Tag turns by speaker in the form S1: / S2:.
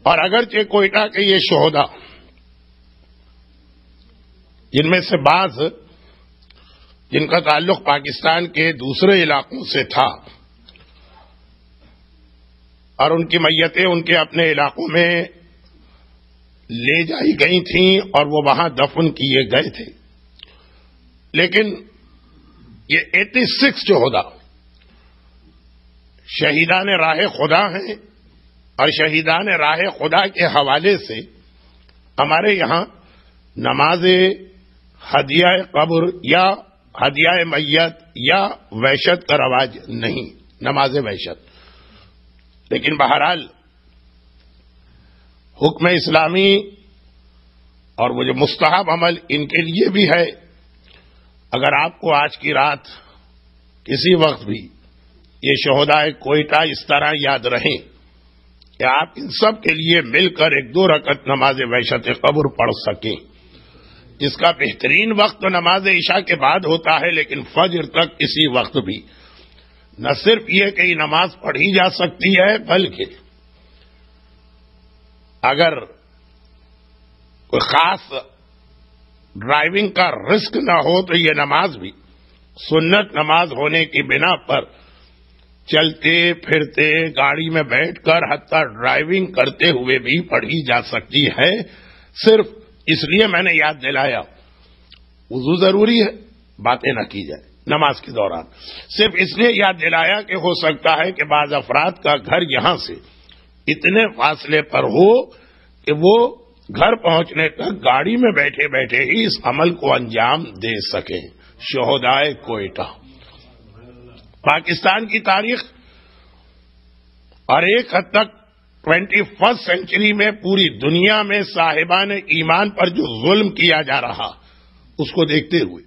S1: اور اگرچہ کوئٹہ کے یہ شہداء جن میں سے بعض جن کا تعلق پاکستان کے دوسرے علاقوں سے تھا اور ان کی میتیں ان کے اپنے علاقوں میں لے جائی گئی تھیں اور وہ وہاں دفن کیے گئے تھے، لیکن یہ 86 شہداء شہیدان راہ خدا ہیں، اور شہیدان راہ خدا کے حوالے سے ہمارے یہاں نماز ہدیہ قبر یا ہدیہ میت یا وحشت کا رواج نہیں، نماز وحشت۔ لیکن بہرحال حکم اسلامی اور وہ جو مستحب عمل ان کے لیے بھی ہے۔ اگر آپ کو آج کی رات کسی وقت بھی یہ شہداء کوئٹہ اس طرح یاد رہیں کہ آپ ان سب کے لیے مل کر 1-2 رکعت نماز وحشت قبر پڑھ سکیں، جس کا بہترین وقت نماز عشاء کے بعد ہوتا ہے، لیکن فجر تک اسی وقت بھی نہ صرف یہ کہ یہ نماز پڑھی جا سکتی ہے، بلکہ اگر کوئی خاص ڈرائیونگ کا رسک نہ ہو تو یہ نماز بھی سنت نماز ہونے کی بنا پر چلتے پھرتے گاڑی میں بیٹھ کر حتیٰ ڈرائیونگ کرتے ہوئے بھی پڑھی جا سکتی ہے۔ صرف اس لیے میں نے یاد دلایا، وضو ضروری ہے، باتیں نہ کی جائے نماز کے دوران، صرف اس لیے یاد دلایا کہ ہو سکتا ہے کہ بعض افراد کا گھر یہاں سے اتنے فاصلے پر ہو کہ وہ گھر پہنچنے تک گاڑی میں بیٹھے بیٹھے ہی اس عمل کو انجام دے سکیں۔ شہداء کوئٹہ پاکستان کی تاریخ اور ایک حد تک 21 سینچری میں پوری دنیا میں صاحبان ایمان پر جو ظلم کیا جا رہا اس کو دیکھتے ہوئے